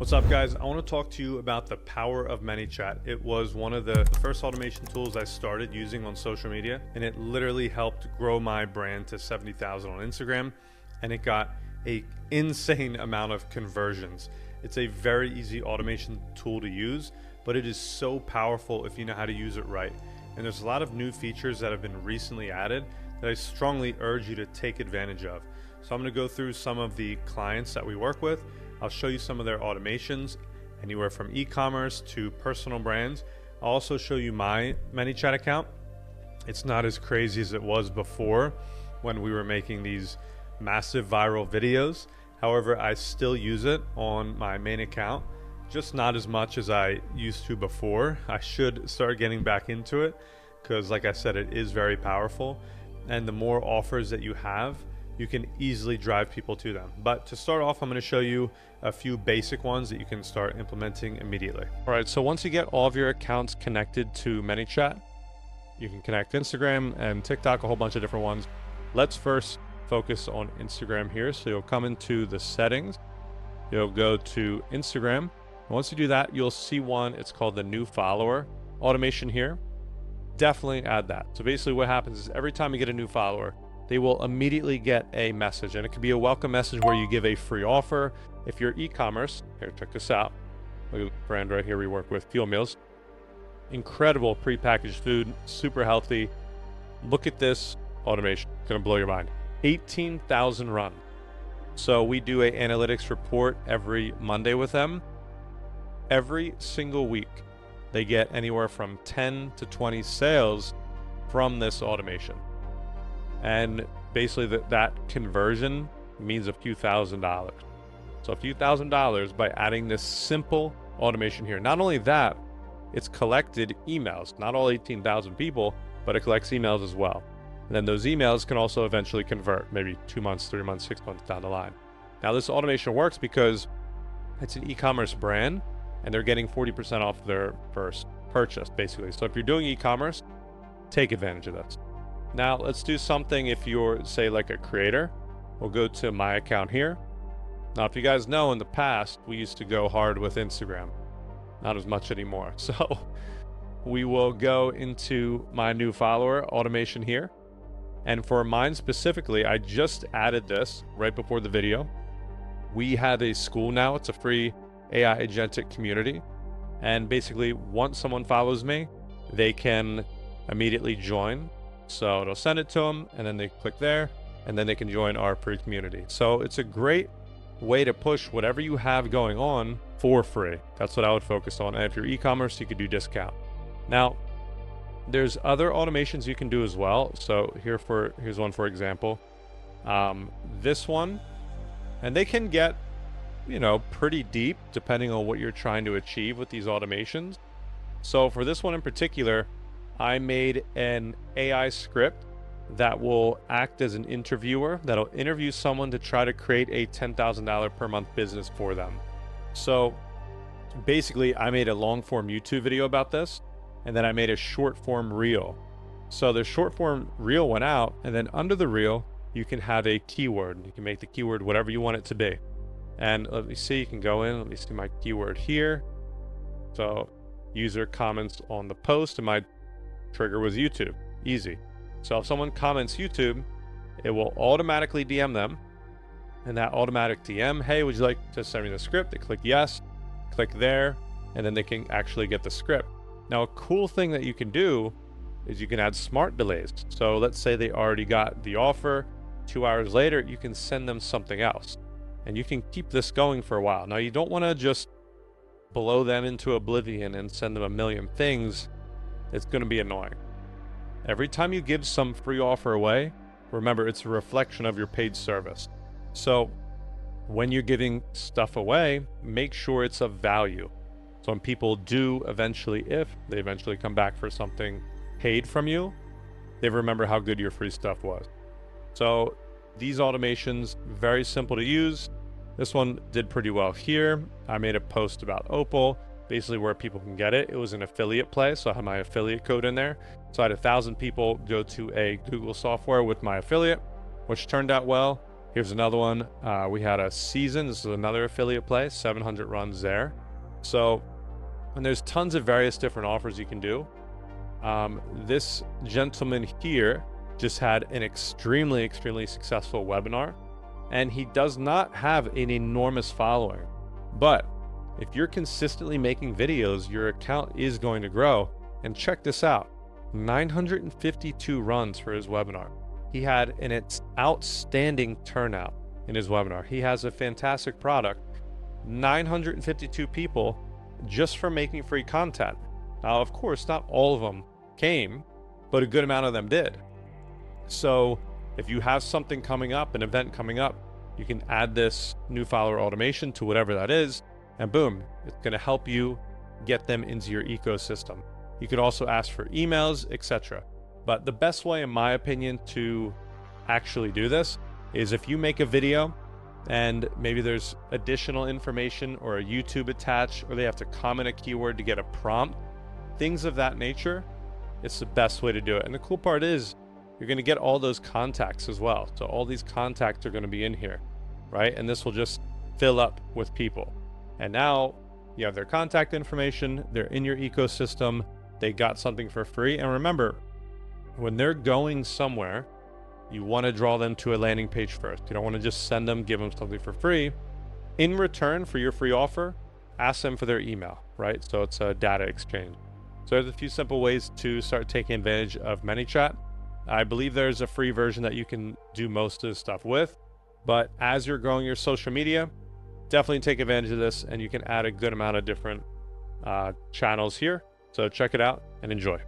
What's up, guys? I want to talk to you about the power of ManyChat. It was one of the first automation tools I started using on social media, and it literally helped grow my brand to 70,000 on Instagram, and it got an insane amount of conversions. It's a very easy automation tool to use, but it is so powerful if you know how to use it right. And there's a lot of new features that have been recently added that I strongly urge you to take advantage of. So I'm going to go through some of the clients that we work with. I'll show you some of their automations, anywhere from e-commerce to personal brands. I'll also show you my ManyChat account. It's not as crazy as it was before when we were making these massive viral videos. However, I still use it on my main account, just not as much as I used to before. I should start getting back into it because, like I said, it is very powerful. And the more offers that you have, you can easily drive people to them. But to start off, I'm going to show you a few basic ones that you can start implementing immediately. All right, so once you get all of your accounts connected to ManyChat, you can connect Instagram and TikTok, a whole bunch of different ones. Let's first focus on Instagram here. So you'll come into the settings, you'll go to Instagram. And once you do that, you'll see one, it's called the new follower automation here. Definitely add that. So basically what happens is every time you get a new follower, they will immediately get a message, and it could be a welcome message where you give a free offer. If you're e-commerce, here, check this out. Look at the brand right here we work with, Fuel Meals. Incredible prepackaged food, super healthy. Look at this automation, it's gonna blow your mind. 18,000 runs. So we do an analytics report every Monday with them. Every single week, they get anywhere from 10 to 20 sales from this automation. And basically that conversion means a few $1,000s. So a few $1,000s by adding this simple automation here. Not only that, it's collected emails, not all 18,000 people, but it collects emails as well. And then those emails can also eventually convert, maybe 2 months, 3 months, 6 months down the line. Now this automation works because it's an e-commerce brand and they're getting 40% off their first purchase, basically. So if you're doing e-commerce, take advantage of this. Now let's do something if you're, say, like a creator. We'll go to my account here. Now, if you guys know, in the past, we used to go hard with Instagram. Not as much anymore. So we will go into my new follower automation here. And for mine specifically, I just added this right before the video. We have a school now. It's a free AI agentic community. And basically, once someone follows me, they can immediately join. So it'll send it to them, and then they click there, and then they can join our free community. So it's a great way to push whatever you have going on for free. That's what I would focus on. And if you're e-commerce, you could do discount. Now, there's other automations you can do as well. So here's one, for example. This one, and they can get, pretty deep depending on what you're trying to achieve with these automations. So for this one in particular, I made an AI script that will act as an interviewer, that'll interview someone to try to create a $10,000 per month business for them. So basically, I made a long form YouTube video about this, and then I made a short form reel. So the short form reel went out, and then under the reel, you can have a keyword. You can make the keyword whatever you want it to be. And let me see, you can go in, let me see my keyword here. So user comments on the post, and my trigger was YouTube. Easy. So if someone comments YouTube, it will automatically DM them, and that automatic DM, hey, would you like to send me the script? They click yes, click there, and then they can actually get the script. Now, a cool thing that you can do is you can add smart delays. So let's say they already got the offer. 2 hours later, you can send them something else, and you can keep this going for a while. Now, you don't want to just blow them into oblivion and send them a million things. It's going to be annoying. Every time you give some free offer away, remember, it's a reflection of your paid service. So when you're giving stuff away, make sure it's of value. So when people do eventually, if they eventually come back for something paid from you, they remember how good your free stuff was. So these automations, very simple to use. This one did pretty well here. I made a post about Opal, basically where people can get it. It was an affiliate play, so I had my affiliate code in there. So I had 1,000 people go to a Google software with my affiliate, which turned out well. Here's another one. We had a season. This is another affiliate play, 700 runs there. So, and there's tons of various different offers you can do. This gentleman here just had an extremely successful webinar, and he does not have an enormous following. But if you're consistently making videos, your account is going to grow. And check this out, 952 runs for his webinar. He had an outstanding turnout in his webinar. He has a fantastic product. 952 people just for making free content. Now, of course, not all of them came, but a good amount of them did. So if you have something coming up, an event coming up, you can add this new follower automation to whatever that is, and boom, it's going to help you get them into your ecosystem. You could also ask for emails, etc. But the best way, in my opinion, to actually do this is if you make a video and maybe there's additional information or a YouTube attached, or they have to comment a keyword to get a prompt, things of that nature, it's the best way to do it. And the cool part is you're going to get all those contacts as well. So all these contacts are going to be in here, right? And this will just fill up with people. And now you have their contact information, they're in your ecosystem, they got something for free. And remember, when they're going somewhere, you want to draw them to a landing page first. You don't want to just send them, give them something for free. In return for your free offer, ask them for their email, right? So it's a data exchange. So there's a few simple ways to start taking advantage of ManyChat. I believe there's a free version that you can do most of this stuff with, but as you're growing your social media, definitely take advantage of this, and you can add a good amount of different channels here. So check it out and enjoy.